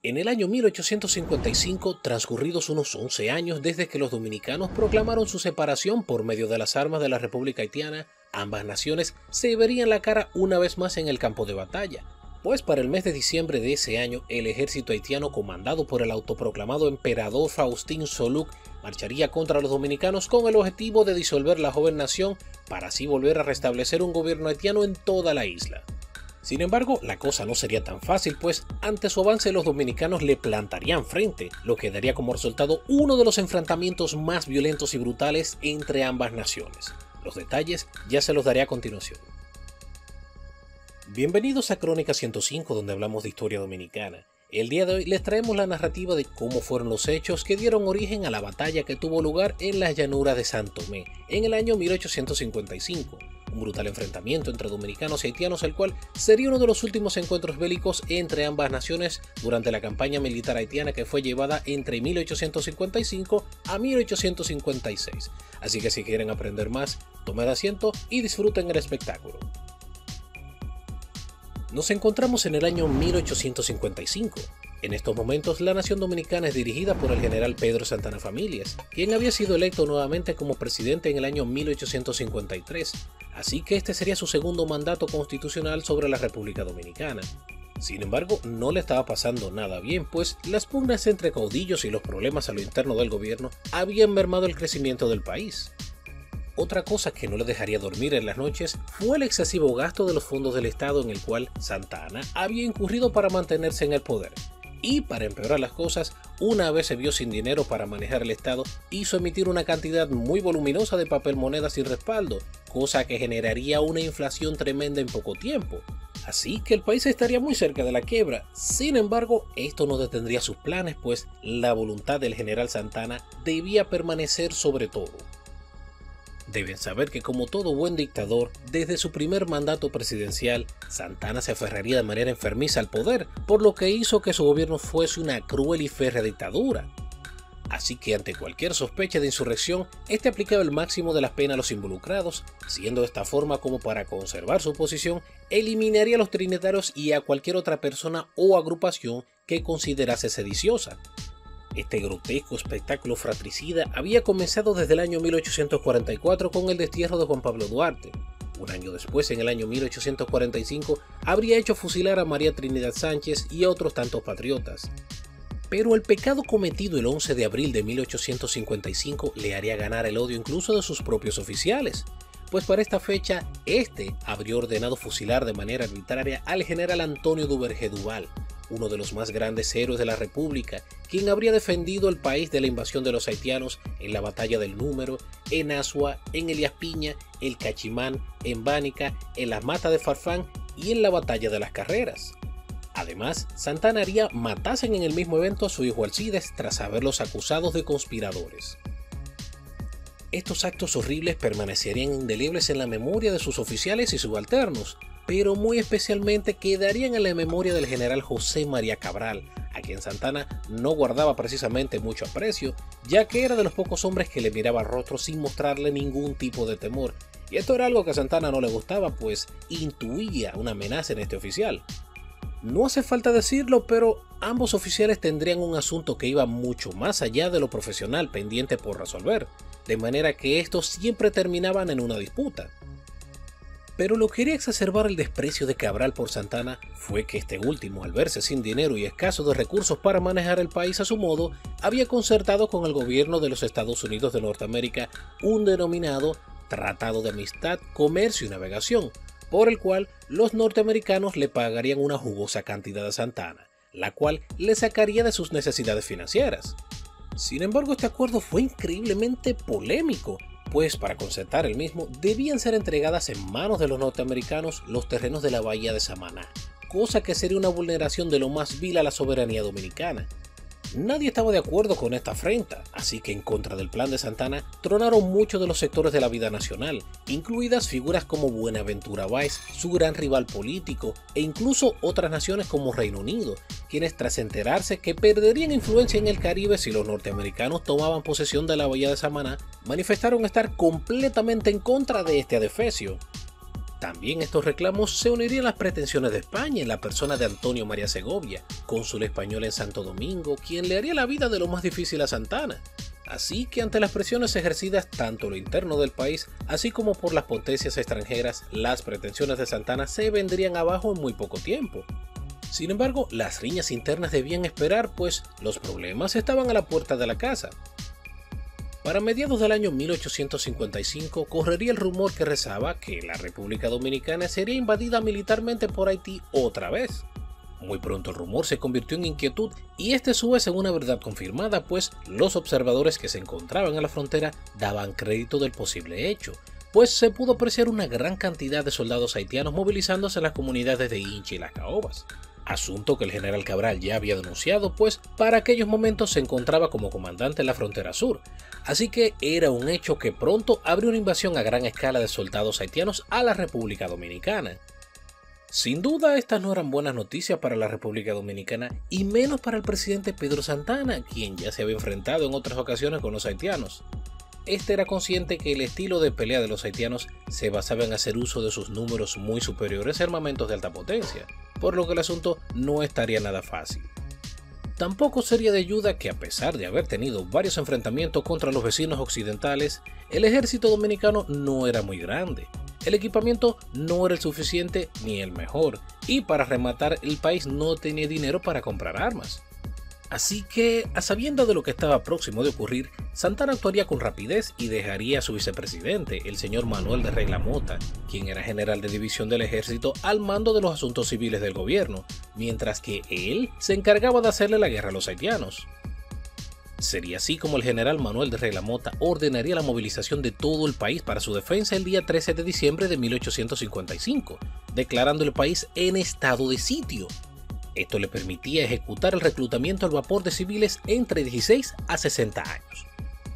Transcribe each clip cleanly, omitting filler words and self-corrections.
En el año 1855, transcurridos unos 11 años desde que los dominicanos proclamaron su separación por medio de las armas de la República Haitiana, ambas naciones se verían la cara una vez más en el campo de batalla, pues para el mes de diciembre de ese año, el ejército haitiano comandado por el autoproclamado emperador Faustín Solúk marcharía contra los dominicanos con el objetivo de disolver la joven nación para así volver a restablecer un gobierno haitiano en toda la isla. Sin embargo, la cosa no sería tan fácil, pues ante su avance los dominicanos le plantarían frente, lo que daría como resultado uno de los enfrentamientos más violentos y brutales entre ambas naciones. Los detalles ya se los daré a continuación. Bienvenidos a Crónica 105, donde hablamos de historia dominicana. El día de hoy les traemos la narrativa de cómo fueron los hechos que dieron origen a la batalla que tuvo lugar en las llanuras de San Tomé en el año 1855. Un brutal enfrentamiento entre dominicanos y haitianos, el cual sería uno de los últimos encuentros bélicos entre ambas naciones durante la campaña militar haitiana que fue llevada entre 1855 a 1856. Así que si quieren aprender más, tomen asiento y disfruten el espectáculo. Nos encontramos en el año 1855. En estos momentos, la nación dominicana es dirigida por el general Pedro Santana Familias, quien había sido electo nuevamente como presidente en el año 1853, así que este sería su segundo mandato constitucional sobre la República Dominicana. Sin embargo, no le estaba pasando nada bien, pues las pugnas entre caudillos y los problemas a lo interno del gobierno habían mermado el crecimiento del país. Otra cosa que no le dejaría dormir en las noches fue el excesivo gasto de los fondos del Estado en el cual Santa Anna había incurrido para mantenerse en el poder. Y para empeorar las cosas, una vez se vio sin dinero para manejar el Estado, hizo emitir una cantidad muy voluminosa de papel moneda sin respaldo, cosa que generaría una inflación tremenda en poco tiempo. Así que el país estaría muy cerca de la quiebra. Sin embargo, esto no detendría sus planes, pues la voluntad del general Santa Anna debía permanecer sobre todo. Deben saber que como todo buen dictador, desde su primer mandato presidencial, Santa Anna se aferraría de manera enfermiza al poder, por lo que hizo que su gobierno fuese una cruel y férrea dictadura. Así que ante cualquier sospecha de insurrección, este aplicaba el máximo de las penas a los involucrados, siendo de esta forma como para conservar su posición, eliminaría a los trinitarios y a cualquier otra persona o agrupación que considerase sediciosa. Este grotesco espectáculo fratricida había comenzado desde el año 1844 con el destierro de Juan Pablo Duarte. Un año después, en el año 1845, habría hecho fusilar a María Trinidad Sánchez y a otros tantos patriotas. Pero el pecado cometido el 11 de abril de 1855 le haría ganar el odio incluso de sus propios oficiales, pues para esta fecha, este habría ordenado fusilar de manera arbitraria al general Antonio Duvergé Duval, uno de los más grandes héroes de la República, quien habría defendido el país de la invasión de los haitianos en la batalla del Número, en Asua, en Elías Piña, el Cachimán, en Bánica, en las Matas de Farfán y en la batalla de las Carreras. Además, Santa Anna haría matasen en el mismo evento a su hijo Alcides tras haberlos acusados de conspiradores. Estos actos horribles permanecerían indelebles en la memoria de sus oficiales y subalternos, pero muy especialmente quedarían en la memoria del general José María Cabral, a quien Santa Anna no guardaba precisamente mucho aprecio, ya que era de los pocos hombres que le miraba el rostro sin mostrarle ningún tipo de temor, y esto era algo que a Santa Anna no le gustaba, pues intuía una amenaza en este oficial. No hace falta decirlo, pero ambos oficiales tendrían un asunto que iba mucho más allá de lo profesional pendiente por resolver, de manera que estos siempre terminaban en una disputa. Pero lo que quería exacerbar el desprecio de Cabral por Santa Anna fue que este último, al verse sin dinero y escaso de recursos para manejar el país a su modo, había concertado con el gobierno de los Estados Unidos de Norteamérica un denominado Tratado de Amistad, Comercio y Navegación, por el cual los norteamericanos le pagarían una jugosa cantidad a Santa Anna, la cual le sacaría de sus necesidades financieras. Sin embargo, este acuerdo fue increíblemente polémico, pues para concertar el mismo debían ser entregadas en manos de los norteamericanos los terrenos de la bahía de Samaná, cosa que sería una vulneración de lo más vil a la soberanía dominicana. Nadie estaba de acuerdo con esta afrenta, así que en contra del plan de Santa Anna tronaron muchos de los sectores de la vida nacional, incluidas figuras como Buenaventura Báez, su gran rival político, e incluso otras naciones como Reino Unido, quienes tras enterarse que perderían influencia en el Caribe si los norteamericanos tomaban posesión de la bahía de Samaná, manifestaron estar completamente en contra de este adefesio. También estos reclamos se unirían a las pretensiones de España en la persona de Antonio María Segovia, cónsul español en Santo Domingo, quien le haría la vida de lo más difícil a Santana. Así que ante las presiones ejercidas tanto en lo interno del país, así como por las potencias extranjeras, las pretensiones de Santana se vendrían abajo en muy poco tiempo. Sin embargo, las riñas internas debían esperar, pues los problemas estaban a la puerta de la casa. Para mediados del año 1855 correría el rumor que rezaba que la República Dominicana sería invadida militarmente por Haití otra vez. Muy pronto el rumor se convirtió en inquietud y este sube en una verdad confirmada, pues los observadores que se encontraban en la frontera daban crédito del posible hecho, pues se pudo apreciar una gran cantidad de soldados haitianos movilizándose en las comunidades de Hincha y Las Caobas. Asunto que el general Cabral ya había denunciado, pues para aquellos momentos se encontraba como comandante en la frontera sur, así que era un hecho que pronto abrió una invasión a gran escala de soldados haitianos a la República Dominicana. Sin duda, estas no eran buenas noticias para la República Dominicana y menos para el presidente Pedro Santana, quien ya se había enfrentado en otras ocasiones con los haitianos. Este era consciente que el estilo de pelea de los haitianos se basaba en hacer uso de sus números muy superiores a armamentos de alta potencia, por lo que el asunto no estaría nada fácil. Tampoco sería de ayuda que, a pesar de haber tenido varios enfrentamientos contra los vecinos occidentales, el ejército dominicano no era muy grande. El equipamiento no era el suficiente ni el mejor, y para rematar el país no tenía dinero para comprar armas. Así que, a sabiendas de lo que estaba próximo de ocurrir, Santana actuaría con rapidez y dejaría a su vicepresidente, el señor Manuel de Regla Mota, quien era general de división del ejército, al mando de los asuntos civiles del gobierno, mientras que él se encargaba de hacerle la guerra a los haitianos. Sería así como el general Manuel de Regla Mota ordenaría la movilización de todo el país para su defensa el día 13 de diciembre de 1855, declarando el país en estado de sitio. Esto le permitía ejecutar el reclutamiento al vapor de civiles entre 16 a 60 años.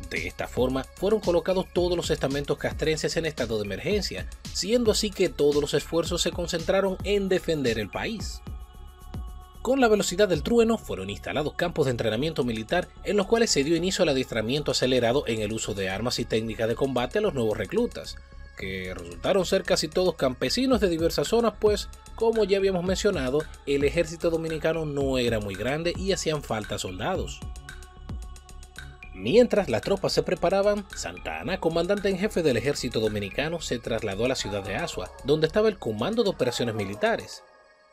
De esta forma, fueron colocados todos los estamentos castrenses en estado de emergencia, siendo así que todos los esfuerzos se concentraron en defender el país. Con la velocidad del trueno, fueron instalados campos de entrenamiento militar en los cuales se dio inicio al adiestramiento acelerado en el uso de armas y técnicas de combate a los nuevos reclutas, que resultaron ser casi todos campesinos de diversas zonas, pues, como ya habíamos mencionado, el ejército dominicano no era muy grande y hacían falta soldados. Mientras las tropas se preparaban, Santana, comandante en jefe del ejército dominicano, se trasladó a la ciudad de Azua, donde estaba el Comando de Operaciones Militares.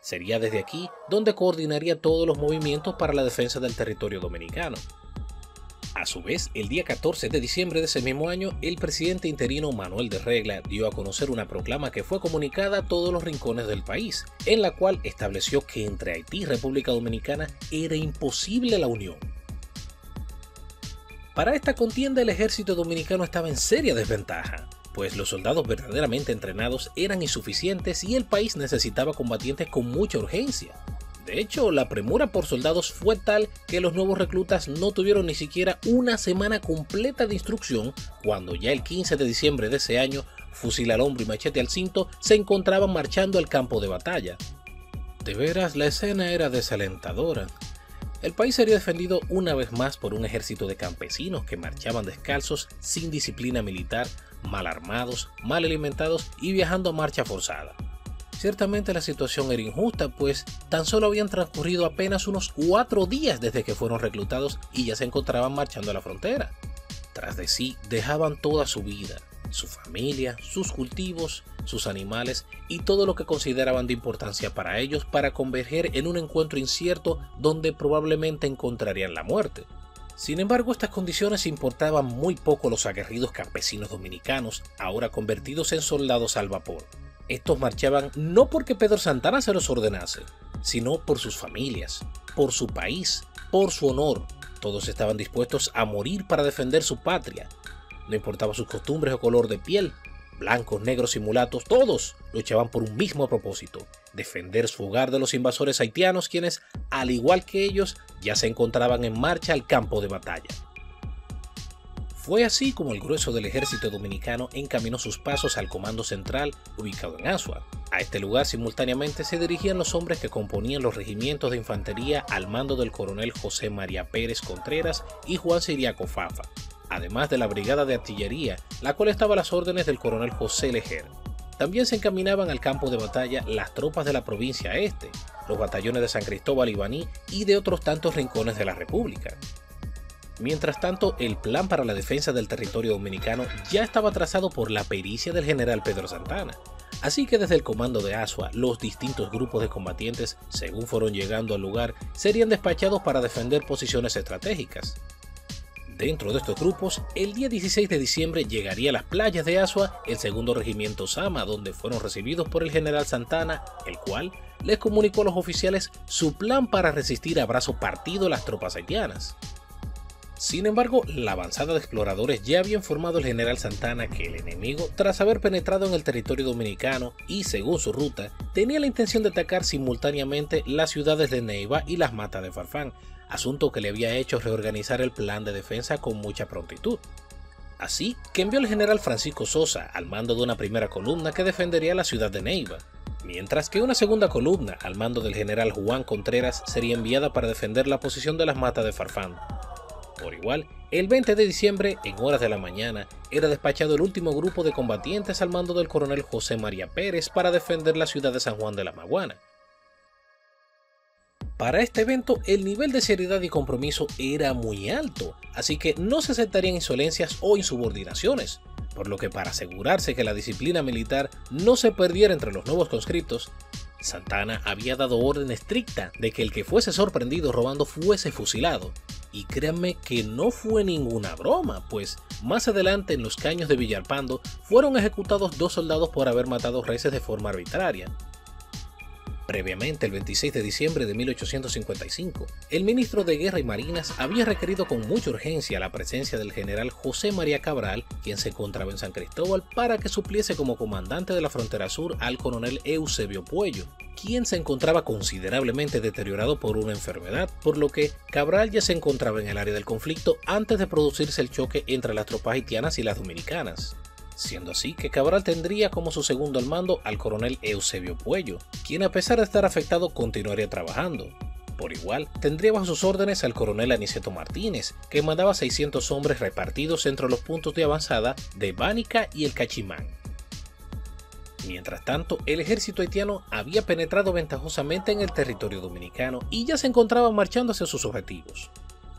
Sería desde aquí donde coordinaría todos los movimientos para la defensa del territorio dominicano. A su vez, el día 14 de diciembre de ese mismo año, el presidente interino Manuel de Regla dio a conocer una proclama que fue comunicada a todos los rincones del país, en la cual estableció que entre Haití y República Dominicana era imposible la unión. Para esta contienda, el ejército dominicano estaba en seria desventaja, pues los soldados verdaderamente entrenados eran insuficientes y el país necesitaba combatientes con mucha urgencia. De hecho, la premura por soldados fue tal que los nuevos reclutas no tuvieron ni siquiera una semana completa de instrucción cuando ya el 15 de diciembre de ese año, fusil al hombro y machete al cinto, se encontraban marchando al campo de batalla. De veras, la escena era desalentadora. El país sería defendido una vez más por un ejército de campesinos que marchaban descalzos, sin disciplina militar, mal armados, mal alimentados y viajando a marcha forzada. Ciertamente la situación era injusta, pues tan solo habían transcurrido apenas unos 4 días desde que fueron reclutados y ya se encontraban marchando a la frontera. Tras de sí dejaban toda su vida, su familia, sus cultivos, sus animales y todo lo que consideraban de importancia para ellos para converger en un encuentro incierto donde probablemente encontrarían la muerte. Sin embargo, estas condiciones importaban muy poco a los aguerridos campesinos dominicanos, ahora convertidos en soldados al vapor. Estos marchaban no porque Pedro Santana se los ordenase, sino por sus familias, por su país, por su honor. Todos estaban dispuestos a morir para defender su patria. No importaba sus costumbres o color de piel, blancos, negros y mulatos, todos luchaban por un mismo propósito: defender su hogar de los invasores haitianos, quienes, al igual que ellos, ya se encontraban en marcha al campo de batalla. Fue así como el grueso del ejército dominicano encaminó sus pasos al Comando Central ubicado en Azua. A este lugar simultáneamente se dirigían los hombres que componían los regimientos de infantería al mando del coronel José María Pérez Contreras y Juan Ciriaco Fafa, además de la brigada de artillería, la cual estaba a las órdenes del coronel José Lejer. también se encaminaban al campo de batalla las tropas de la provincia este, los batallones de San Cristóbal y Baní y de otros tantos rincones de la República. Mientras tanto, el plan para la defensa del territorio dominicano ya estaba trazado por la pericia del general Pedro Santana. Así que desde el comando de Azua, los distintos grupos de combatientes, según fueron llegando al lugar, serían despachados para defender posiciones estratégicas. Dentro de estos grupos, el día 16 de diciembre llegaría a las playas de Azua el segundo regimiento Sama, donde fueron recibidos por el general Santana, el cual les comunicó a los oficiales su plan para resistir a brazo partido a las tropas haitianas. Sin embargo, la avanzada de exploradores ya había informado al general Santana que el enemigo, tras haber penetrado en el territorio dominicano y según su ruta, tenía la intención de atacar simultáneamente las ciudades de Neiva y Las Matas de Farfán, asunto que le había hecho reorganizar el plan de defensa con mucha prontitud. Así que envió al general Francisco Sosa al mando de una primera columna que defendería la ciudad de Neiva, mientras que una segunda columna al mando del general Juan Contreras sería enviada para defender la posición de Las Matas de Farfán. Por igual, el 20 de diciembre, en horas de la mañana, era despachado el último grupo de combatientes al mando del coronel José María Pérez para defender la ciudad de San Juan de la Maguana. Para este evento, el nivel de seriedad y compromiso era muy alto, así que no se aceptarían insolencias o insubordinaciones, por lo que para asegurarse que la disciplina militar no se perdiera entre los nuevos conscriptos, Santana había dado orden estricta de que el que fuese sorprendido robando fuese fusilado. Y créanme que no fue ninguna broma, pues más adelante en los caños de Villalpando fueron ejecutados 2 soldados por haber matado reses de forma arbitraria. Previamente, el 26 de diciembre de 1855, el ministro de Guerra y Marinas había requerido con mucha urgencia la presencia del general José María Cabral, quien se encontraba en San Cristóbal, para que supliese como comandante de la frontera sur al coronel Eusebio Puello, quien se encontraba considerablemente deteriorado por una enfermedad, por lo que Cabral ya se encontraba en el área del conflicto antes de producirse el choque entre las tropas haitianas y las dominicanas. Siendo así que Cabral tendría como su segundo al mando al coronel Eusebio Puello, quien a pesar de estar afectado continuaría trabajando. Por igual, tendría bajo sus órdenes al coronel Aniceto Martínez, que mandaba 600 hombres repartidos entre los puntos de avanzada de Bánica y el Cachimán. Mientras tanto, el ejército haitiano había penetrado ventajosamente en el territorio dominicano y ya se encontraba marchando hacia sus objetivos.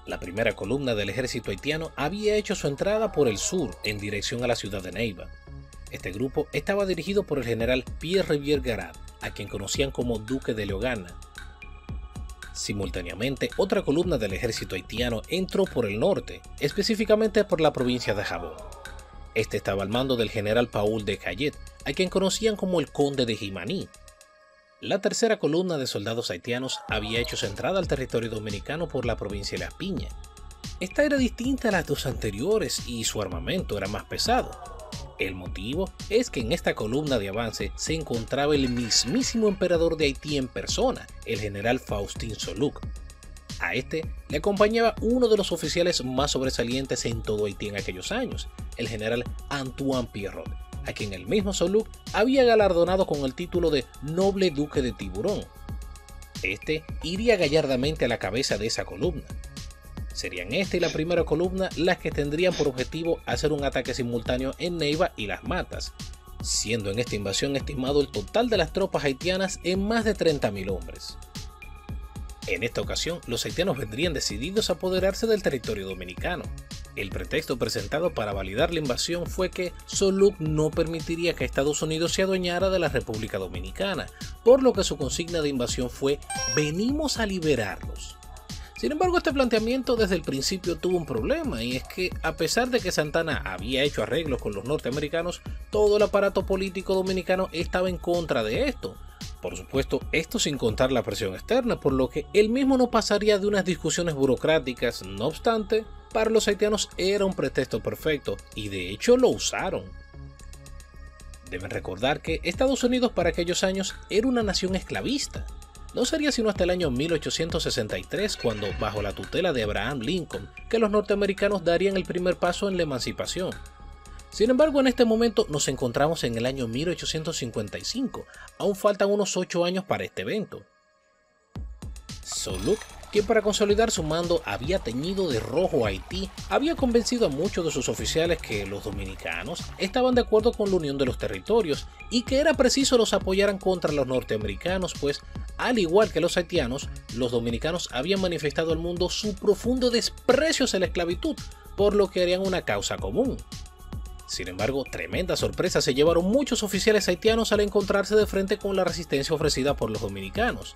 La primera columna del ejército haitiano había hecho su entrada por el sur en dirección a la ciudad de Neiva. Este grupo estaba dirigido por el general Pierre Rivière Garat, a quien conocían como Duque de Leogana. Simultáneamente, otra columna del ejército haitiano entró por el norte, específicamente por la provincia de Jabón. Este estaba al mando del general Paul de Cayet, a quien conocían como el Conde de Jimaní. La tercera columna de soldados haitianos había hecho su entrada al territorio dominicano por la provincia de La Piña. Esta era distinta a las dos anteriores y su armamento era más pesado. El motivo es que en esta columna de avance se encontraba el mismísimo emperador de Haití en persona, el general Faustin Soulouque. A este le acompañaba uno de los oficiales más sobresalientes en todo Haití en aquellos años, el general Antoine Pierrot, a quien el mismo Soulouque había galardonado con el título de Noble Duque de Tiburón. Este iría gallardamente a la cabeza de esa columna. Serían esta y la primera columna las que tendrían por objetivo hacer un ataque simultáneo en Neiva y Las Matas, siendo en esta invasión estimado el total de las tropas haitianas en más de 30.000 hombres. En esta ocasión, los haitianos vendrían decididos a apoderarse del territorio dominicano. El pretexto presentado para validar la invasión fue que Soulouque no permitiría que Estados Unidos se adueñara de la República Dominicana, por lo que su consigna de invasión fue «venimos a liberarlos». Sin embargo, este planteamiento desde el principio tuvo un problema, y es que a pesar de que Santana había hecho arreglos con los norteamericanos, todo el aparato político dominicano estaba en contra de esto. Por supuesto, esto sin contar la presión externa, por lo que él mismo no pasaría de unas discusiones burocráticas. No obstante, para los haitianos era un pretexto perfecto, y de hecho lo usaron. Deben recordar que Estados Unidos para aquellos años era una nación esclavista. No sería sino hasta el año 1863 cuando, bajo la tutela de Abraham Lincoln, que los norteamericanos darían el primer paso en la emancipación. Sin embargo, en este momento nos encontramos en el año 1855, aún faltan unos 8 años para este evento. Soulouque quien para consolidar su mando había teñido de rojo a Haití, había convencido a muchos de sus oficiales que los dominicanos estaban de acuerdo con la unión de los territorios y que era preciso los apoyaran contra los norteamericanos, pues al igual que los haitianos, los dominicanos habían manifestado al mundo su profundo desprecio hacia la esclavitud, por lo que harían una causa común. Sin embargo, tremenda sorpresa se llevaron muchos oficiales haitianos al encontrarse de frente con la resistencia ofrecida por los dominicanos.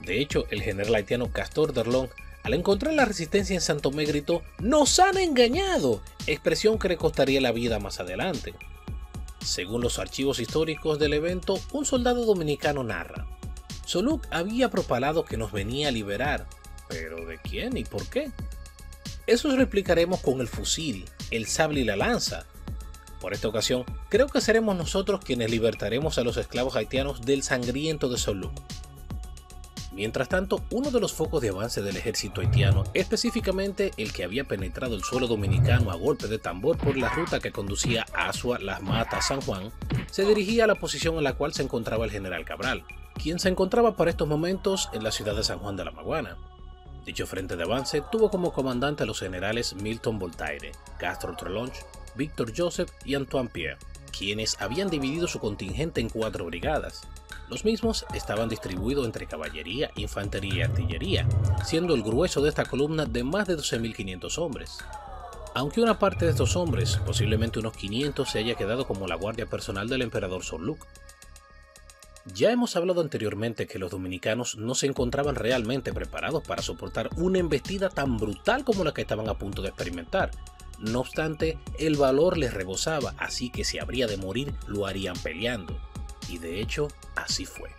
De hecho, el general haitiano Castor d'Erlon, al encontrar la resistencia en Santo Tomé, gritó «¡Nos han engañado!», expresión que le costaría la vida más adelante. Según los archivos históricos del evento, un soldado dominicano narra: «Soluc había propalado que nos venía a liberar, pero ¿de quién y por qué? Eso lo explicaremos con el fusil, el sable y la lanza. Por esta ocasión, creo que seremos nosotros quienes libertaremos a los esclavos haitianos del sangriento de Soluc». Mientras tanto, uno de los focos de avance del ejército haitiano, específicamente el que había penetrado el suelo dominicano a golpe de tambor por la ruta que conducía a Azua, Las Matas, San Juan, se dirigía a la posición en la cual se encontraba el general Cabral, quien se encontraba para estos momentos en la ciudad de San Juan de la Maguana. Dicho frente de avance tuvo como comandante a los generales Milton Voltaire, Castro Trelonge, Víctor Joseph y Antoine Pierre, quienes habían dividido su contingente en 4 brigadas. Los mismos estaban distribuidos entre caballería, infantería y artillería, siendo el grueso de esta columna de más de 12.500 hombres. Aunque una parte de estos hombres, posiblemente unos 500, se haya quedado como la guardia personal del emperador Soluc. Ya hemos hablado anteriormente que los dominicanos no se encontraban realmente preparados para soportar una embestida tan brutal como la que estaban a punto de experimentar. No obstante, el valor les rebosaba, así que si habría de morir, lo harían peleando. Y de hecho, así fue.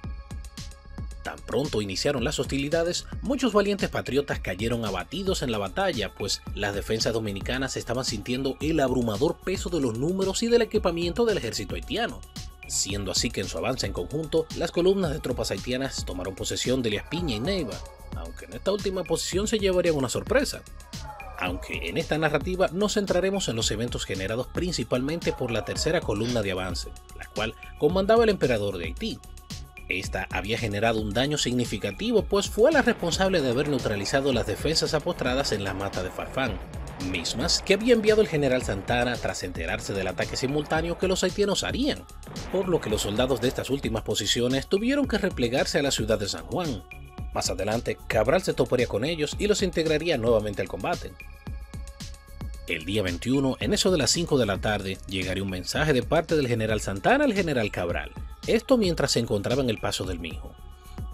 Tan pronto iniciaron las hostilidades, muchos valientes patriotas cayeron abatidos en la batalla, pues las defensas dominicanas estaban sintiendo el abrumador peso de los números y del equipamiento del ejército haitiano. Siendo así que en su avance en conjunto, las columnas de tropas haitianas tomaron posesión de Elías Piña y Neiva, aunque en esta última posición se llevarían una sorpresa. Aunque en esta narrativa nos centraremos en los eventos generados principalmente por la tercera columna de avance, la cual comandaba el emperador de Haití. Esta había generado un daño significativo, pues fue la responsable de haber neutralizado las defensas apostradas en la mata de Farfán, mismas que había enviado el general Santana tras enterarse del ataque simultáneo que los haitianos harían, por lo que los soldados de estas últimas posiciones tuvieron que replegarse a la ciudad de San Juan. Más adelante, Cabral se toparía con ellos y los integraría nuevamente al combate. El día 21, en eso de las 5 de la tarde, llegaría un mensaje de parte del general Santana al general Cabral, esto mientras se encontraba en el Paso del Mijo.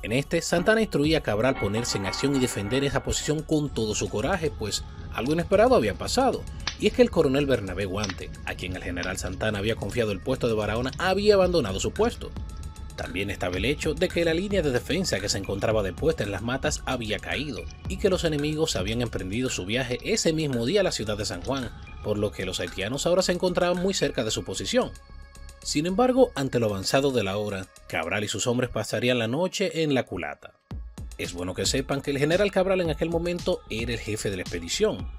En este, Santana instruía a Cabral ponerse en acción y defender esa posición con todo su coraje, pues algo inesperado había pasado, y es que el coronel Bernabé Guante, a quien el general Santana había confiado el puesto de Barahona, había abandonado su puesto. También estaba el hecho de que la línea de defensa que se encontraba depuesta en las matas había caído y que los enemigos habían emprendido su viaje ese mismo día a la ciudad de San Juan, por lo que los haitianos ahora se encontraban muy cerca de su posición. Sin embargo, ante lo avanzado de la hora, Cabral y sus hombres pasarían la noche en la culata. Es bueno que sepan que el general Cabral en aquel momento era el jefe de la expedición.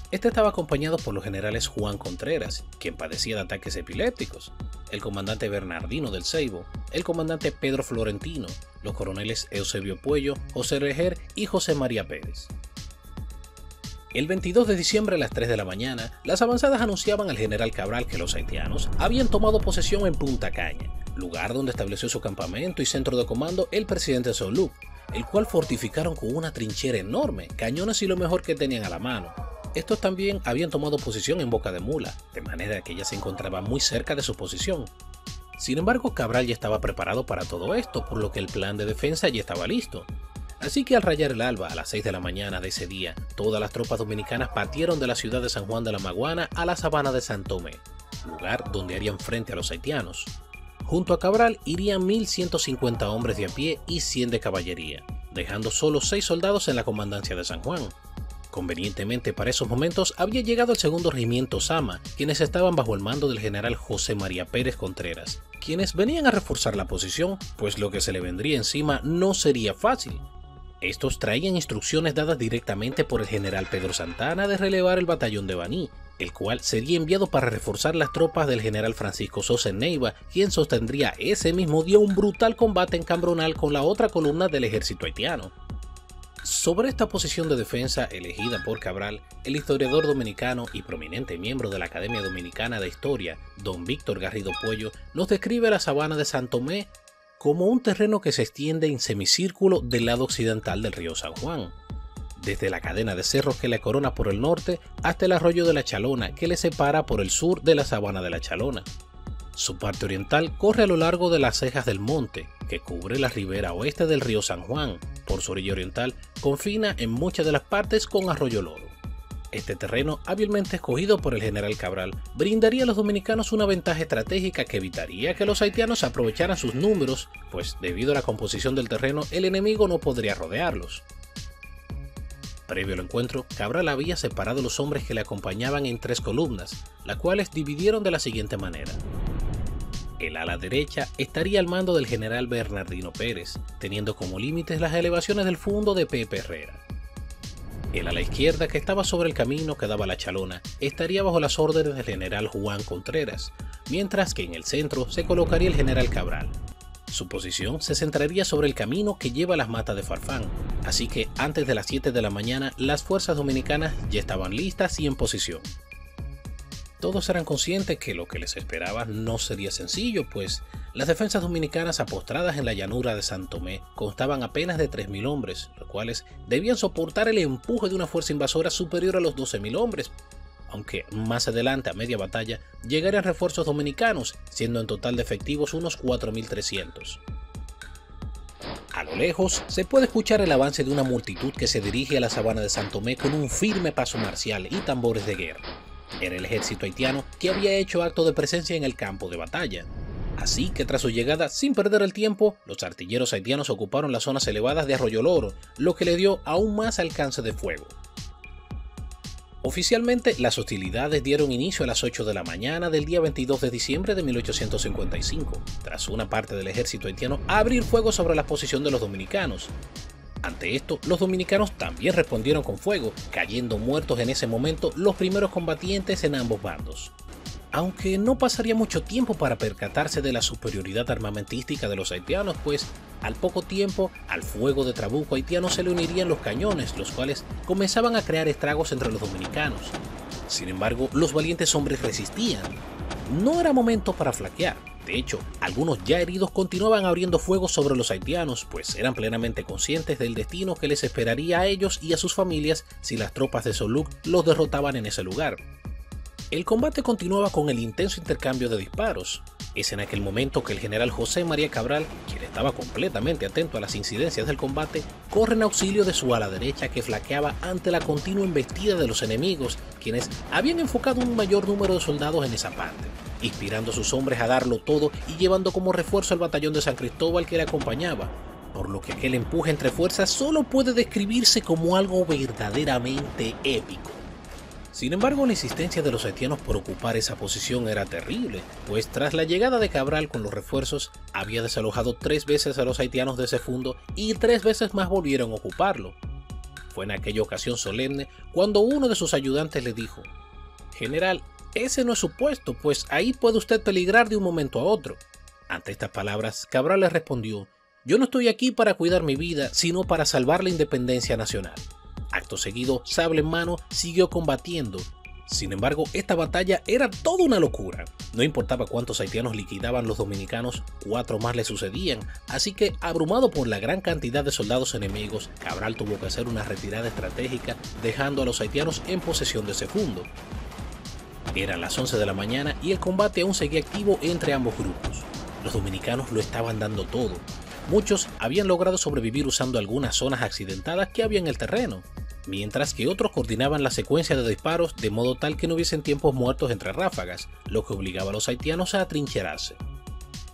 Este estaba acompañado por los generales Juan Contreras, quien padecía de ataques epilépticos, el comandante Bernardino del Ceibo, el comandante Pedro Florentino, los coroneles Eusebio Puello, José Reger y José María Pérez. El 22 de diciembre a las 3 de la mañana, las avanzadas anunciaban al general Cabral que los haitianos habían tomado posesión en Punta Caña, lugar donde estableció su campamento y centro de comando el presidente Soluc, el cual fortificaron con una trinchera enorme, cañones y lo mejor que tenían a la mano. Estos también habían tomado posición en Boca de Mula, de manera que ella se encontraba muy cerca de su posición. Sin embargo, Cabral ya estaba preparado para todo esto, por lo que el plan de defensa ya estaba listo. Así que al rayar el alba a las 6 de la mañana de ese día, todas las tropas dominicanas partieron de la ciudad de San Juan de la Maguana a la sabana de Santo Tomé, lugar donde harían frente a los haitianos. Junto a Cabral irían 1.150 hombres de a pie y 100 de caballería, dejando solo 6 soldados en la comandancia de San Juan. Convenientemente para esos momentos había llegado el segundo regimiento Sama, quienes estaban bajo el mando del general José María Pérez Contreras, quienes venían a reforzar la posición, pues lo que se le vendría encima no sería fácil. Estos traían instrucciones dadas directamente por el general Pedro Santana de relevar el batallón de Baní, el cual sería enviado para reforzar las tropas del general Francisco Sosa en Neiva, quien sostendría ese mismo día un brutal combate en Cambronal con la otra columna del ejército haitiano. Sobre esta posición de defensa elegida por Cabral, el historiador dominicano y prominente miembro de la Academia Dominicana de Historia, don Víctor Garrido Puello, nos describe la sabana de San Tomé como un terreno que se extiende en semicírculo del lado occidental del río San Juan, desde la cadena de cerros que la corona por el norte hasta el arroyo de la Chalona que le separa por el sur de la sabana de la Chalona. Su parte oriental corre a lo largo de las cejas del monte, que cubre la ribera oeste del río San Juan. Por su orilla oriental, confina en muchas de las partes con Arroyo Loro. Este terreno, hábilmente escogido por el general Cabral, brindaría a los dominicanos una ventaja estratégica que evitaría que los haitianos aprovecharan sus números, pues debido a la composición del terreno, el enemigo no podría rodearlos. Previo al encuentro, Cabral había separado a los hombres que le acompañaban en 3 columnas, las cuales dividieron de la siguiente manera. El ala derecha estaría al mando del general Bernardino Pérez, teniendo como límites las elevaciones del fundo de Pepe Herrera. El ala izquierda, que estaba sobre el camino que daba a la Chalona, estaría bajo las órdenes del general Juan Contreras, mientras que en el centro se colocaría el general Cabral. Su posición se centraría sobre el camino que lleva a las matas de Farfán, así que antes de las 7 de la mañana las fuerzas dominicanas ya estaban listas y en posición. Todos eran conscientes que lo que les esperaba no sería sencillo, pues las defensas dominicanas apostradas en la llanura de San Tomé constaban apenas de 3.000 hombres, los cuales debían soportar el empuje de una fuerza invasora superior a los 12.000 hombres, aunque más adelante a media batalla llegarían refuerzos dominicanos, siendo en total de efectivos unos 4.300. A lo lejos se puede escuchar el avance de una multitud que se dirige a la sabana de San Tomé con un firme paso marcial y tambores de guerra. Era el ejército haitiano que había hecho acto de presencia en el campo de batalla. Así que tras su llegada, sin perder el tiempo, los artilleros haitianos ocuparon las zonas elevadas de Arroyo Loro, lo que le dio aún más alcance de fuego. Oficialmente, las hostilidades dieron inicio a las 8 de la mañana del día 22 de diciembre de 1855, tras una parte del ejército haitiano abrir fuego sobre la posición de los dominicanos. Ante esto, los dominicanos también respondieron con fuego, cayendo muertos en ese momento los primeros combatientes en ambos bandos. Aunque no pasaría mucho tiempo para percatarse de la superioridad armamentística de los haitianos, pues al poco tiempo al fuego de trabuco haitiano se le unirían los cañones, los cuales comenzaban a crear estragos entre los dominicanos. Sin embargo, los valientes hombres resistían. No era momento para flaquear. De hecho, algunos ya heridos continuaban abriendo fuego sobre los haitianos, pues eran plenamente conscientes del destino que les esperaría a ellos y a sus familias si las tropas de Soluk los derrotaban en ese lugar. El combate continuaba con el intenso intercambio de disparos. Es en aquel momento que el general José María Cabral, quien estaba completamente atento a las incidencias del combate, corre en auxilio de su ala derecha que flaqueaba ante la continua embestida de los enemigos, quienes habían enfocado un mayor número de soldados en esa parte, inspirando a sus hombres a darlo todo y llevando como refuerzo al batallón de San Cristóbal que le acompañaba, por lo que aquel empuje entre fuerzas solo puede describirse como algo verdaderamente épico. Sin embargo, la insistencia de los haitianos por ocupar esa posición era terrible, pues tras la llegada de Cabral con los refuerzos, había desalojado 3 veces a los haitianos de ese fundo y 3 veces más volvieron a ocuparlo. Fue en aquella ocasión solemne cuando uno de sus ayudantes le dijo: «General, ese no es su puesto, pues ahí puede usted peligrar de un momento a otro». Ante estas palabras, Cabral le respondió: «Yo no estoy aquí para cuidar mi vida, sino para salvar la independencia nacional». Acto seguido, sable en mano, siguió combatiendo. Sin embargo, esta batalla era toda una locura. No importaba cuántos haitianos liquidaban los dominicanos, 4 más le sucedían, así que, abrumado por la gran cantidad de soldados enemigos, Cabral tuvo que hacer una retirada estratégica, dejando a los haitianos en posesión de ese fundo. Eran las 11 de la mañana y el combate aún seguía activo entre ambos grupos. Los dominicanos lo estaban dando todo. Muchos habían logrado sobrevivir usando algunas zonas accidentadas que había en el terreno, mientras que otros coordinaban la secuencia de disparos de modo tal que no hubiesen tiempos muertos entre ráfagas, lo que obligaba a los haitianos a atrincherarse.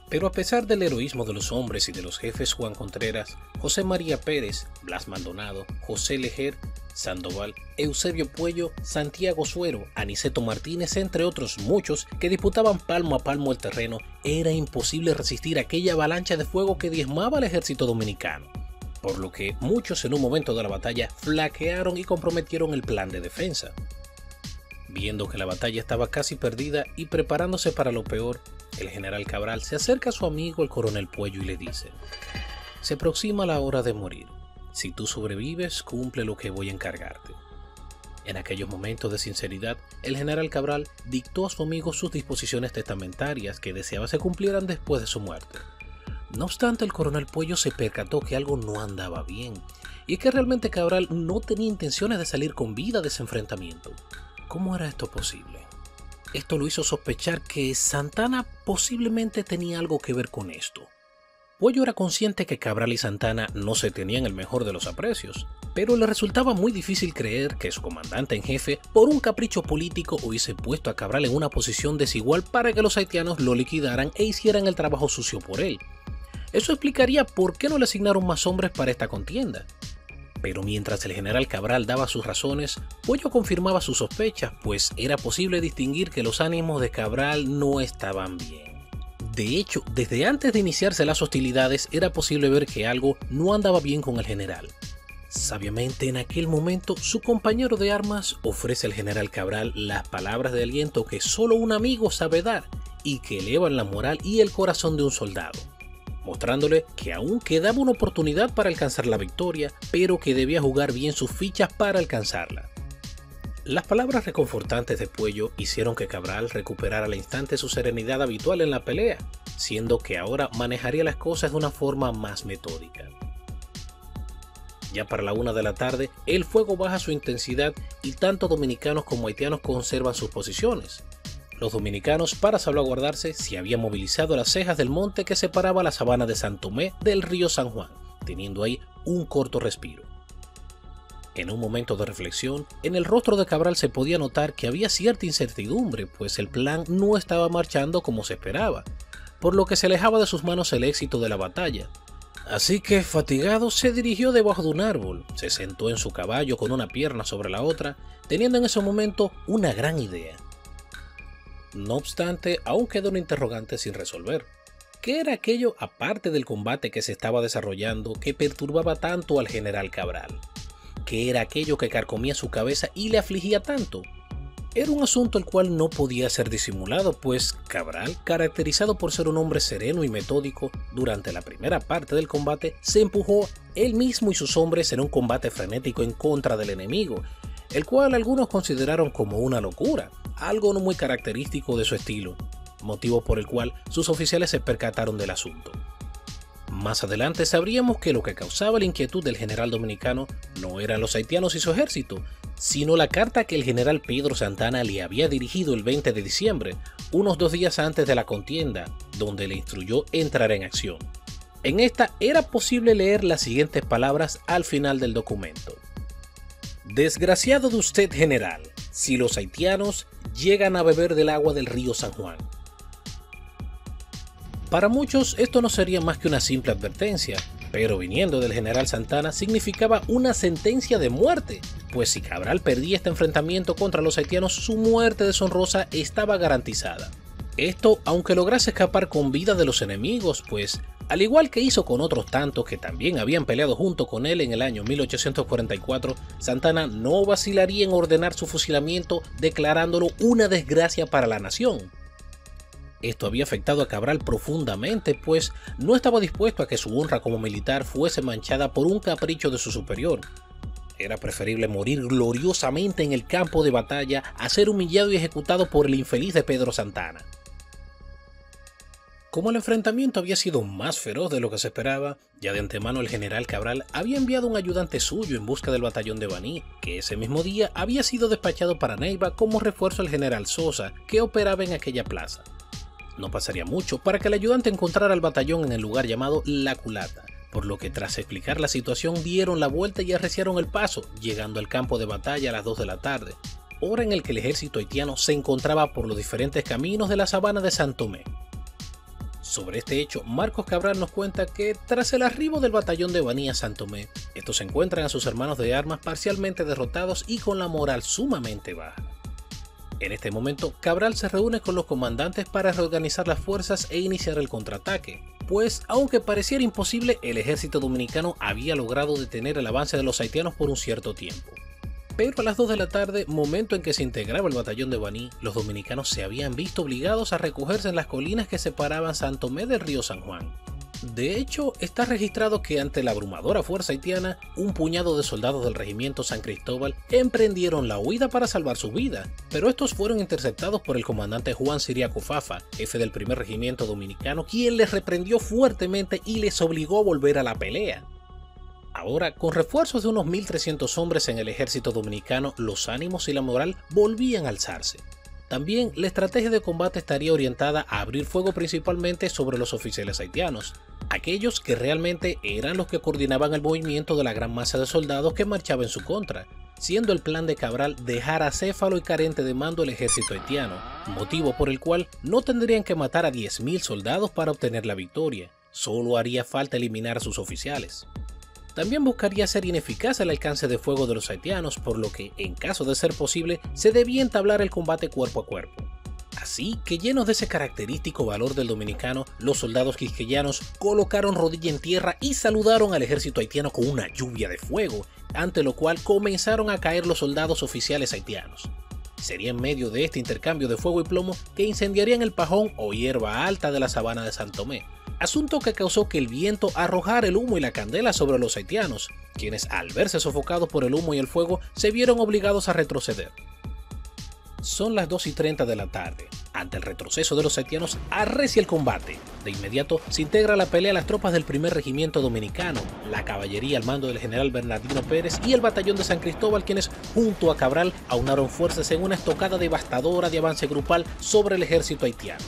Pero a pesar del heroísmo de los hombres y de los jefes Juan Contreras, José María Pérez, Blas Maldonado, José Lejer, Sandoval, Eusebio Puello, Santiago Suero, Aniceto Martínez, entre otros muchos que disputaban palmo a palmo el terreno, era imposible resistir aquella avalancha de fuego que diezmaba al ejército dominicano, por lo que muchos en un momento de la batalla flaquearon y comprometieron el plan de defensa. Viendo que la batalla estaba casi perdida y preparándose para lo peor, el general Cabral se acerca a su amigo el coronel Puello y le dice: «Se aproxima la hora de morir. Si tú sobrevives, cumple lo que voy a encargarte. En aquellos momentos de sinceridad, el general Cabral dictó a su amigo sus disposiciones testamentarias que deseaba se cumplieran después de su muerte. No obstante, el coronel Puello se percató que algo no andaba bien, y es que realmente Cabral no tenía intenciones de salir con vida de ese enfrentamiento. ¿Cómo era esto posible? Esto lo hizo sospechar que Santana posiblemente tenía algo que ver con esto. Puello era consciente que Cabral y Santana no se tenían el mejor de los aprecios, pero le resultaba muy difícil creer que su comandante en jefe, por un capricho político, hubiese puesto a Cabral en una posición desigual para que los haitianos lo liquidaran e hicieran el trabajo sucio por él. Eso explicaría por qué no le asignaron más hombres para esta contienda. Pero mientras el general Cabral daba sus razones, Puello confirmaba sus sospechas, pues era posible distinguir que los ánimos de Cabral no estaban bien. De hecho, desde antes de iniciarse las hostilidades era posible ver que algo no andaba bien con el general. Sabiamente en aquel momento, su compañero de armas ofrece al general Cabral las palabras de aliento que solo un amigo sabe dar y que elevan la moral y el corazón de un soldado, mostrándole que aún quedaba una oportunidad para alcanzar la victoria, pero que debía jugar bien sus fichas para alcanzarla. Las palabras reconfortantes de Puello hicieron que Cabral recuperara al instante su serenidad habitual en la pelea, siendo que ahora manejaría las cosas de una forma más metódica. Ya para la 1 de la tarde, el fuego baja su intensidad y tanto dominicanos como haitianos conservan sus posiciones. Los dominicanos, para salvaguardarse, se habían movilizado las cejas del monte que separaba la sabana de San Tomé del río San Juan, teniendo ahí un corto respiro. En un momento de reflexión, en el rostro de Cabral se podía notar que había cierta incertidumbre, pues el plan no estaba marchando como se esperaba, por lo que se alejaba de sus manos el éxito de la batalla. Así que, fatigado, se dirigió debajo de un árbol, se sentó en su caballo con una pierna sobre la otra, teniendo en ese momento una gran idea. No obstante, aún quedó un interrogante sin resolver. ¿Qué era aquello, aparte del combate que se estaba desarrollando, que perturbaba tanto al general Cabral? ¿Qué era aquello que carcomía su cabeza y le afligía tanto? Era un asunto el cual no podía ser disimulado, pues Cabral, caracterizado por ser un hombre sereno y metódico, durante la primera parte del combate se empujó él mismo y sus hombres en un combate frenético en contra del enemigo, el cual algunos consideraron como una locura, algo no muy característico de su estilo, motivo por el cual sus oficiales se percataron del asunto. Más adelante sabríamos que lo que causaba la inquietud del general dominicano no eran los haitianos y su ejército, sino la carta que el general Pedro Santana le había dirigido el 20 de diciembre, unos 2 días antes de la contienda, donde le instruyó entrar en acción. En esta era posible leer las siguientes palabras al final del documento. Desgraciado de usted, general, si los haitianos llegan a beber del agua del río San Juan. Para muchos esto no sería más que una simple advertencia, pero viniendo del general Santana significaba una sentencia de muerte, pues si Cabral perdía este enfrentamiento contra los haitianos, su muerte deshonrosa estaba garantizada. Esto aunque lograse escapar con vida de los enemigos, pues al igual que hizo con otros tantos que también habían peleado junto con él en el año 1844, Santana no vacilaría en ordenar su fusilamiento, declarándolo una desgracia para la nación. Esto había afectado a Cabral profundamente, pues no estaba dispuesto a que su honra como militar fuese manchada por un capricho de su superior. Era preferible morir gloriosamente en el campo de batalla a ser humillado y ejecutado por el infeliz de Pedro Santana. Como el enfrentamiento había sido más feroz de lo que se esperaba, ya de antemano el general Cabral había enviado un ayudante suyo en busca del batallón de Baní, que ese mismo día había sido despachado para Neiva como refuerzo al general Sosa, que operaba en aquella plaza. No pasaría mucho para que el ayudante encontrara al batallón en el lugar llamado La Culata, por lo que tras explicar la situación dieron la vuelta y arreciaron el paso, llegando al campo de batalla a las 2 de la tarde, hora en el que el ejército haitiano se encontraba por los diferentes caminos de la sabana de San Tomé. Sobre este hecho, Marcos Cabral nos cuenta que tras el arribo del batallón de Baní a San Tomé, estos se encuentran a sus hermanos de armas parcialmente derrotados y con la moral sumamente baja. En este momento, Cabral se reúne con los comandantes para reorganizar las fuerzas e iniciar el contraataque, pues aunque pareciera imposible, el ejército dominicano había logrado detener el avance de los haitianos por un cierto tiempo. Pero a las 2 de la tarde, momento en que se integraba el batallón de Baní, los dominicanos se habían visto obligados a recogerse en las colinas que separaban San Tomé del río San Juan. De hecho, está registrado que ante la abrumadora fuerza haitiana, un puñado de soldados del regimiento San Cristóbal emprendieron la huida para salvar su vida, pero estos fueron interceptados por el comandante Juan Ciriaco Fafa, jefe del primer regimiento dominicano, quien les reprendió fuertemente y les obligó a volver a la pelea. Ahora, con refuerzos de unos 1.300 hombres en el ejército dominicano, los ánimos y la moral volvían a alzarse. También la estrategia de combate estaría orientada a abrir fuego principalmente sobre los oficiales haitianos, aquellos que realmente eran los que coordinaban el movimiento de la gran masa de soldados que marchaba en su contra, siendo el plan de Cabral dejar acéfalo y carente de mando el ejército haitiano, motivo por el cual no tendrían que matar a 10.000 soldados para obtener la victoria, solo haría falta eliminar a sus oficiales. También buscaría hacer ineficaz el alcance de fuego de los haitianos, por lo que, en caso de ser posible, se debía entablar el combate cuerpo a cuerpo. Así que, llenos de ese característico valor del dominicano, los soldados quisqueyanos colocaron rodilla en tierra y saludaron al ejército haitiano con una lluvia de fuego, ante lo cual comenzaron a caer los soldados oficiales haitianos. Sería en medio de este intercambio de fuego y plomo que incendiarían el pajón o hierba alta de la sabana de San Tomé, asunto que causó que el viento arrojara el humo y la candela sobre los haitianos, quienes al verse sofocados por el humo y el fuego se vieron obligados a retroceder. Son las 2:30 de la tarde. Ante el retroceso de los haitianos arrecia el combate. De inmediato se integra a la pelea las tropas del primer regimiento dominicano, la caballería al mando del general Bernardino Pérez y el batallón de San Cristóbal, quienes junto a Cabral aunaron fuerzas en una estocada devastadora de avance grupal sobre el ejército haitiano.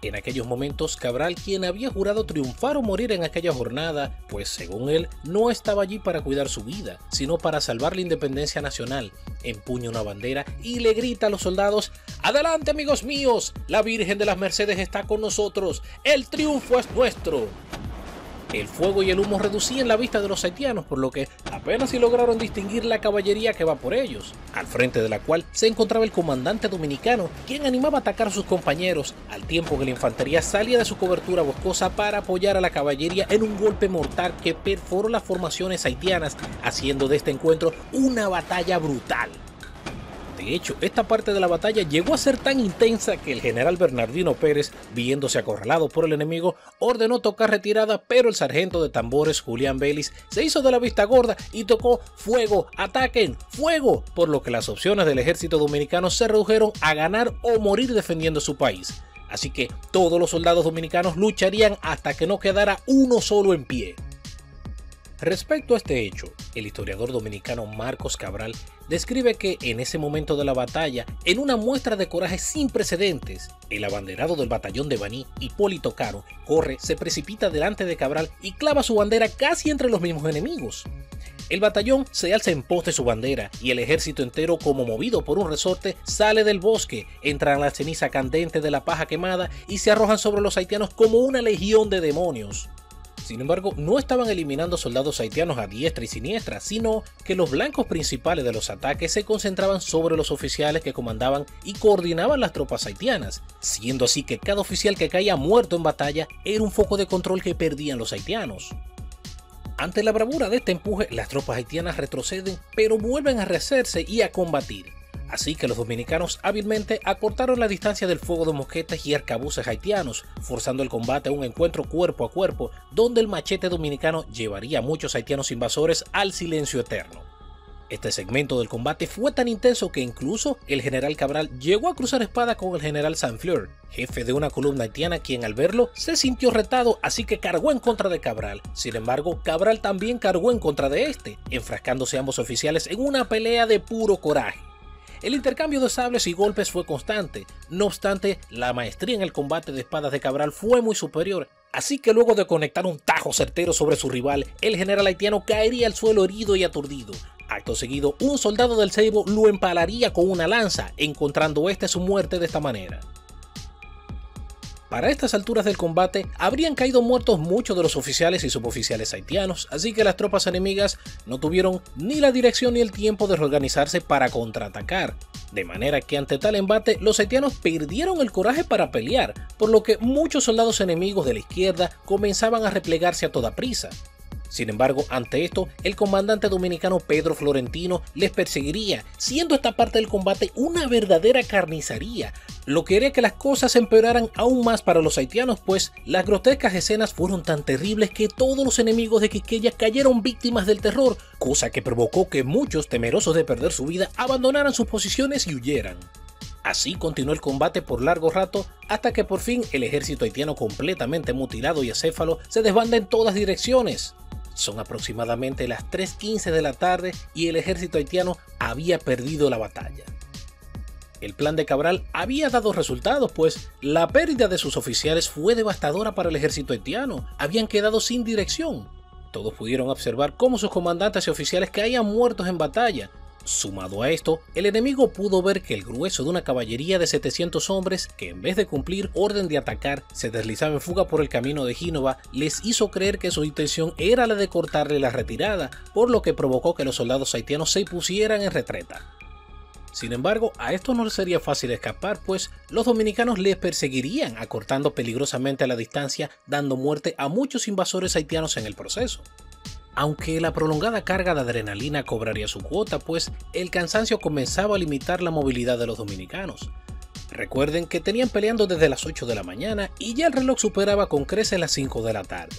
En aquellos momentos, Cabral, quien había jurado triunfar o morir en aquella jornada, pues según él, no estaba allí para cuidar su vida, sino para salvar la independencia nacional, empuña una bandera y le grita a los soldados: ¡Adelante, amigos míos! La Virgen de las Mercedes está con nosotros, ¡el triunfo es nuestro! El fuego y el humo reducían la vista de los haitianos, por lo que apenas si lograron distinguir la caballería que va por ellos, al frente de la cual se encontraba el comandante dominicano, quien animaba a atacar a sus compañeros, al tiempo que la infantería salía de su cobertura boscosa para apoyar a la caballería en un golpe mortal que perforó las formaciones haitianas, haciendo de este encuentro una batalla brutal. De hecho, esta parte de la batalla llegó a ser tan intensa que el general Bernardino Pérez, viéndose acorralado por el enemigo, ordenó tocar retirada, pero el sargento de tambores Julián Vélez se hizo de la vista gorda y tocó ¡fuego! ¡Ataquen! ¡Fuego! Por lo que las opciones del ejército dominicano se redujeron a ganar o morir defendiendo su país. Así que todos los soldados dominicanos lucharían hasta que no quedara uno solo en pie. Respecto a este hecho, el historiador dominicano Marcos Cabral describe que en ese momento de la batalla, en una muestra de coraje sin precedentes, el abanderado del batallón de Baní, Hipólito Caro, corre, se precipita delante de Cabral y clava su bandera casi entre los mismos enemigos. El batallón se alza en pos de su bandera y el ejército entero, como movido por un resorte, sale del bosque, entran a la ceniza candente de la paja quemada y se arrojan sobre los haitianos como una legión de demonios. Sin embargo, no estaban eliminando soldados haitianos a diestra y siniestra, sino que los blancos principales de los ataques se concentraban sobre los oficiales que comandaban y coordinaban las tropas haitianas, siendo así que cada oficial que caía muerto en batalla era un foco de control que perdían los haitianos. Ante la bravura de este empuje, las tropas haitianas retroceden, pero vuelven a rehacerse y a combatir. Así que los dominicanos hábilmente acortaron la distancia del fuego de mosquetes y arcabuces haitianos, forzando el combate a un encuentro cuerpo a cuerpo, donde el machete dominicano llevaría a muchos haitianos invasores al silencio eterno. Este segmento del combate fue tan intenso que incluso el general Cabral llegó a cruzar espada con el general Saint-Fleur, jefe de una columna haitiana, quien al verlo se sintió retado, así que cargó en contra de Cabral. Sin embargo, Cabral también cargó en contra de este, enfrascándose ambos oficiales en una pelea de puro coraje. El intercambio de sables y golpes fue constante, no obstante, la maestría en el combate de espadas de Cabral fue muy superior, así que luego de conectar un tajo certero sobre su rival, el general haitiano caería al suelo herido y aturdido. Acto seguido, un soldado del Ceibo lo empalaría con una lanza, encontrando su muerte de esta manera. Para estas alturas del combate, habrían caído muertos muchos de los oficiales y suboficiales haitianos, así que las tropas enemigas no tuvieron ni la dirección ni el tiempo de reorganizarse para contraatacar, de manera que ante tal embate los haitianos perdieron el coraje para pelear, por lo que muchos soldados enemigos de la izquierda comenzaban a replegarse a toda prisa. Sin embargo, ante esto, el comandante dominicano Pedro Florentino les perseguiría, siendo esta parte del combate una verdadera carnicería, lo que haría que las cosas empeoraran aún más para los haitianos, pues las grotescas escenas fueron tan terribles que todos los enemigos de Quisqueya cayeron víctimas del terror, cosa que provocó que muchos, temerosos de perder su vida, abandonaran sus posiciones y huyeran. Así continuó el combate por largo rato hasta que por fin el ejército haitiano, completamente mutilado y acéfalo, se desbanda en todas direcciones. Son aproximadamente las 3:15 de la tarde y el ejército haitiano había perdido la batalla. El plan de Cabral había dado resultados, pues la pérdida de sus oficiales fue devastadora para el ejército haitiano. Habían quedado sin dirección. Todos pudieron observar cómo sus comandantes y oficiales caían muertos en batalla. Sumado a esto, el enemigo pudo ver que el grueso de una caballería de 700 hombres, que en vez de cumplir orden de atacar, se deslizaba en fuga por el camino de Génova, les hizo creer que su intención era la de cortarle la retirada, por lo que provocó que los soldados haitianos se pusieran en retreta. Sin embargo, a esto no les sería fácil escapar, pues los dominicanos les perseguirían, acortando peligrosamente la distancia, dando muerte a muchos invasores haitianos en el proceso. Aunque la prolongada carga de adrenalina cobraría su cuota, pues el cansancio comenzaba a limitar la movilidad de los dominicanos. Recuerden que tenían peleando desde las 8 de la mañana y ya el reloj superaba con creces las 5 de la tarde.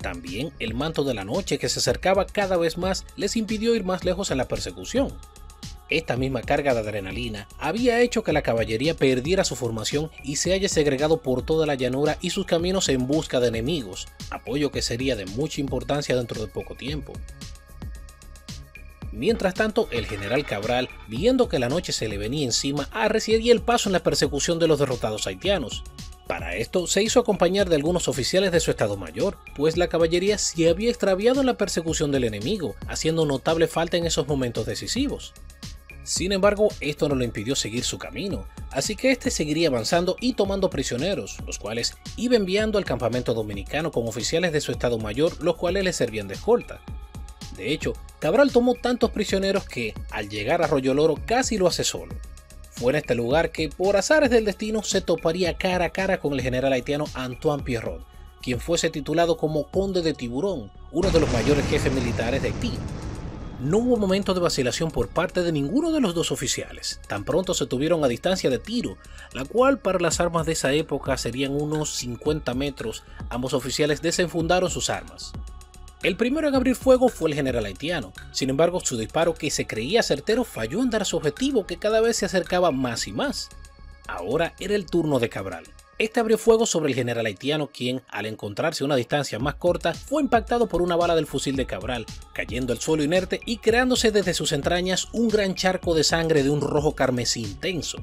También el manto de la noche, que se acercaba cada vez más, les impidió ir más lejos en la persecución. Esta misma carga de adrenalina había hecho que la caballería perdiera su formación y se haya segregado por toda la llanura y sus caminos en busca de enemigos, apoyo que sería de mucha importancia dentro de poco tiempo. Mientras tanto, el general Cabral, viendo que la noche se le venía encima, arreciaría el paso en la persecución de los derrotados haitianos. Para esto se hizo acompañar de algunos oficiales de su estado mayor, pues la caballería se había extraviado en la persecución del enemigo, haciendo notable falta en esos momentos decisivos. Sin embargo, esto no le impidió seguir su camino, así que este seguiría avanzando y tomando prisioneros, los cuales iba enviando al campamento dominicano con oficiales de su estado mayor, los cuales le servían de escolta. De hecho, Cabral tomó tantos prisioneros que, al llegar a Arroyo Loro, casi lo hace solo. Fue en este lugar que, por azares del destino, se toparía cara a cara con el general haitiano Antoine Pierrot, quien fuese titulado como Conde de Tiburón, uno de los mayores jefes militares de Haití. No hubo momento de vacilación por parte de ninguno de los dos oficiales. Tan pronto se tuvieron a distancia de tiro, la cual para las armas de esa época serían unos 50 metros, ambos oficiales desenfundaron sus armas. El primero en abrir fuego fue el general haitiano. Sin embargo, su disparo, que se creía certero, falló en dar a su objetivo, que cada vez se acercaba más y más. Ahora era el turno de Cabral. Este abrió fuego sobre el general haitiano, quien, al encontrarse a una distancia más corta, fue impactado por una bala del fusil de Cabral, cayendo al suelo inerte y creándose desde sus entrañas un gran charco de sangre de un rojo carmesí intenso.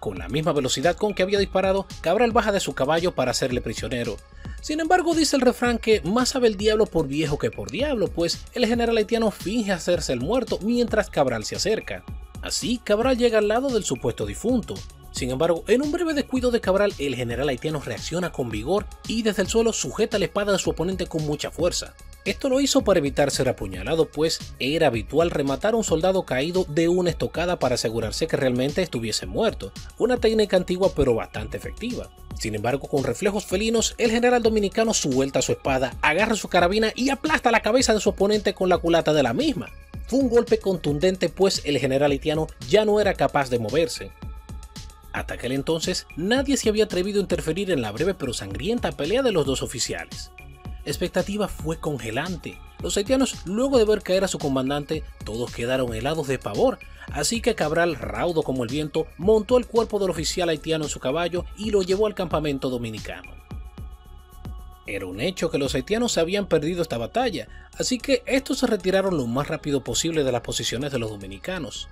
Con la misma velocidad con que había disparado, Cabral baja de su caballo para hacerle prisionero. Sin embargo, dice el refrán que más sabe el diablo por viejo que por diablo, pues el general haitiano finge hacerse el muerto mientras Cabral se acerca. Así, Cabral llega al lado del supuesto difunto. Sin embargo, en un breve descuido de Cabral, el general haitiano reacciona con vigor y desde el suelo sujeta la espada de su oponente con mucha fuerza. Esto lo hizo para evitar ser apuñalado, pues era habitual rematar a un soldado caído de una estocada para asegurarse que realmente estuviese muerto, una técnica antigua pero bastante efectiva. Sin embargo, con reflejos felinos, el general dominicano suelta su espada, agarra su carabina y aplasta la cabeza de su oponente con la culata de la misma. Fue un golpe contundente, pues el general haitiano ya no era capaz de moverse. Hasta aquel entonces, nadie se había atrevido a interferir en la breve pero sangrienta pelea de los dos oficiales. La expectativa fue congelante. Los haitianos, luego de ver caer a su comandante, todos quedaron helados de pavor, así que Cabral, raudo como el viento, montó el cuerpo del oficial haitiano en su caballo y lo llevó al campamento dominicano. Era un hecho que los haitianos habían perdido esta batalla, así que estos se retiraron lo más rápido posible de las posiciones de los dominicanos.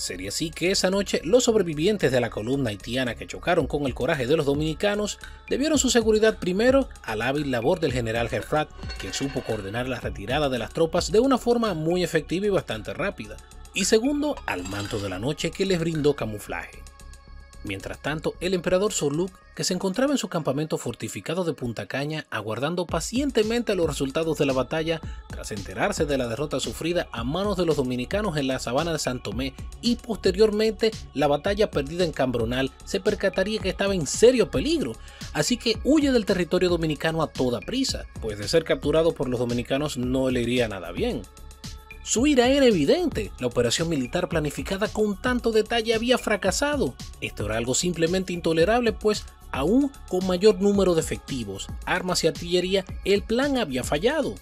Sería así que esa noche los sobrevivientes de la columna haitiana que chocaron con el coraje de los dominicanos debieron su seguridad primero a la hábil labor del general Gerfrat, quien supo coordinar la retirada de las tropas de una forma muy efectiva y bastante rápida, y segundo al manto de la noche que les brindó camuflaje. Mientras tanto, el emperador Soluk, que se encontraba en su campamento fortificado de Punta Caña, aguardando pacientemente los resultados de la batalla, tras enterarse de la derrota sufrida a manos de los dominicanos en la sabana de San Tomé y posteriormente la batalla perdida en Cambronal, se percataría que estaba en serio peligro, así que huye del territorio dominicano a toda prisa, pues de ser capturado por los dominicanos no le iría nada bien. Su ira era evidente, la operación militar planificada con tanto detalle había fracasado. Esto era algo simplemente intolerable, pues aún con mayor número de efectivos, armas y artillería, el plan había fallado.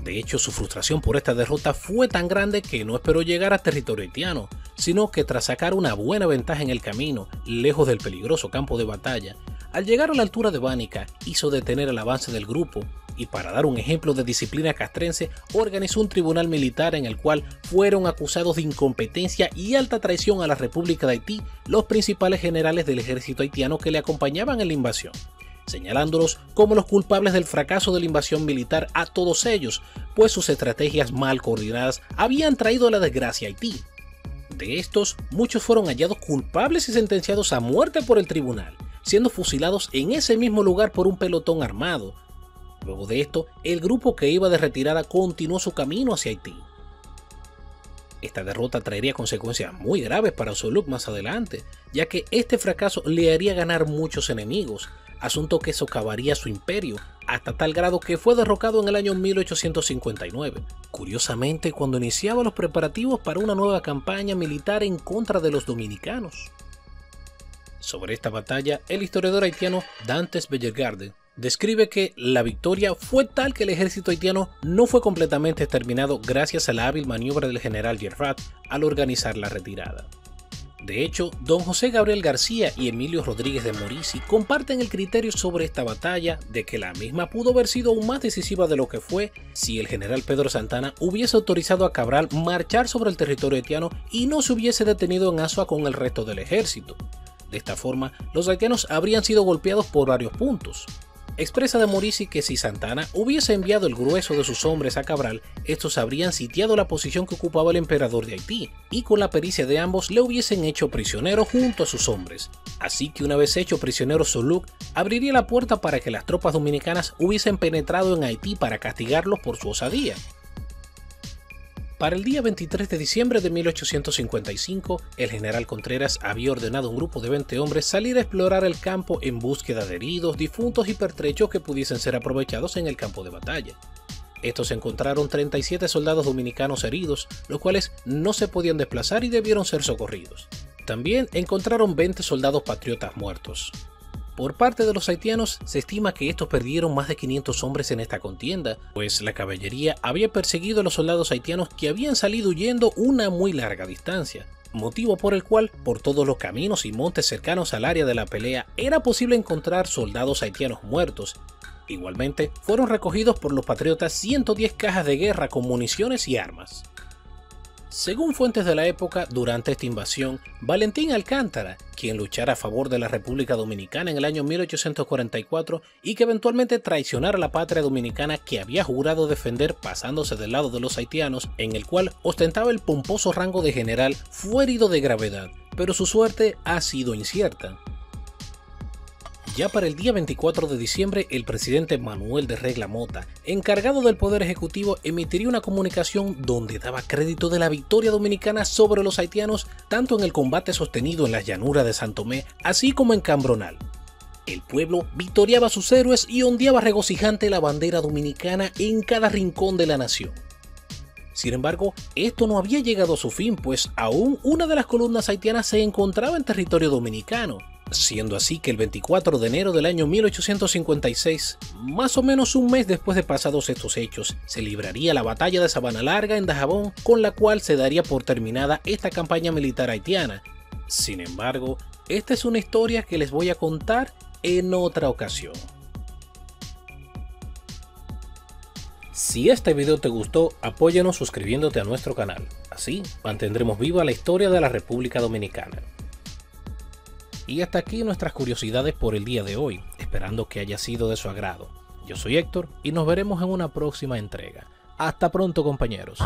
De hecho, su frustración por esta derrota fue tan grande que no esperó llegar a territorio haitiano, sino que tras sacar una buena ventaja en el camino, lejos del peligroso campo de batalla, al llegar a la altura de Bánica, hizo detener el avance del grupo y, para dar un ejemplo de disciplina castrense, organizó un tribunal militar en el cual fueron acusados de incompetencia y alta traición a la República de Haití los principales generales del ejército haitiano que le acompañaban en la invasión, señalándolos como los culpables del fracaso de la invasión militar a todos ellos, pues sus estrategias mal coordinadas habían traído la desgracia a Haití. De estos, muchos fueron hallados culpables y sentenciados a muerte por el tribunal, siendo fusilados en ese mismo lugar por un pelotón armado. Luego de esto, el grupo que iba de retirada continuó su camino hacia Haití. Esta derrota traería consecuencias muy graves para Soluk más adelante, ya que este fracaso le haría ganar muchos enemigos, asunto que socavaría su imperio, hasta tal grado que fue derrocado en el año 1859, curiosamente cuando iniciaba los preparativos para una nueva campaña militar en contra de los dominicanos. Sobre esta batalla, el historiador haitiano Dantes Bellegarde describe que la victoria fue tal que el ejército haitiano no fue completamente exterminado gracias a la hábil maniobra del general Gerard al organizar la retirada. De hecho, don José Gabriel García y Emilio Rodríguez de Morici comparten el criterio sobre esta batalla de que la misma pudo haber sido aún más decisiva de lo que fue si el general Pedro Santana hubiese autorizado a Cabral marchar sobre el territorio haitiano y no se hubiese detenido en Azua con el resto del ejército. De esta forma, los haitianos habrían sido golpeados por varios puntos. Expresa de Morici que si Santana hubiese enviado el grueso de sus hombres a Cabral, estos habrían sitiado la posición que ocupaba el emperador de Haití, y con la pericia de ambos le hubiesen hecho prisionero junto a sus hombres. Así que una vez hecho prisionero Soluk, abriría la puerta para que las tropas dominicanas hubiesen penetrado en Haití para castigarlos por su osadía. Para el día 23 de diciembre de 1855, el general Contreras había ordenado a un grupo de 20 hombres salir a explorar el campo en búsqueda de heridos, difuntos y pertrechos que pudiesen ser aprovechados en el campo de batalla. Estos encontraron 37 soldados dominicanos heridos, los cuales no se podían desplazar y debieron ser socorridos. También encontraron 20 soldados patriotas muertos. Por parte de los haitianos, se estima que estos perdieron más de 500 hombres en esta contienda, pues la caballería había perseguido a los soldados haitianos que habían salido huyendo una muy larga distancia, motivo por el cual, por todos los caminos y montes cercanos al área de la pelea, era posible encontrar soldados haitianos muertos. Igualmente, fueron recogidos por los patriotas 110 cajas de guerra con municiones y armas. Según fuentes de la época, durante esta invasión, Valentín Alcántara, quien luchara a favor de la República Dominicana en el año 1844 y que eventualmente traicionara a la patria dominicana que había jurado defender pasándose del lado de los haitianos, en el cual ostentaba el pomposo rango de general, fue herido de gravedad, pero su suerte ha sido incierta. Ya para el día 24 de diciembre, el presidente Manuel de Regla Mota, encargado del Poder Ejecutivo, emitiría una comunicación donde daba crédito de la victoria dominicana sobre los haitianos, tanto en el combate sostenido en las llanuras de San Tomé, así como en Cambronal. El pueblo victoriaba a sus héroes y ondeaba regocijante la bandera dominicana en cada rincón de la nación. Sin embargo, esto no había llegado a su fin, pues aún una de las columnas haitianas se encontraba en territorio dominicano, siendo así que el 24 de enero del año 1856, más o menos un mes después de pasados estos hechos, se libraría la batalla de Sabana Larga en Dajabón, con la cual se daría por terminada esta campaña militar haitiana. Sin embargo, esta es una historia que les voy a contar en otra ocasión. Si este video te gustó, apóyanos suscribiéndote a nuestro canal. Así mantendremos viva la historia de la República Dominicana. Y hasta aquí nuestras curiosidades por el día de hoy, esperando que haya sido de su agrado. Yo soy Héctor y nos veremos en una próxima entrega. Hasta pronto, compañeros.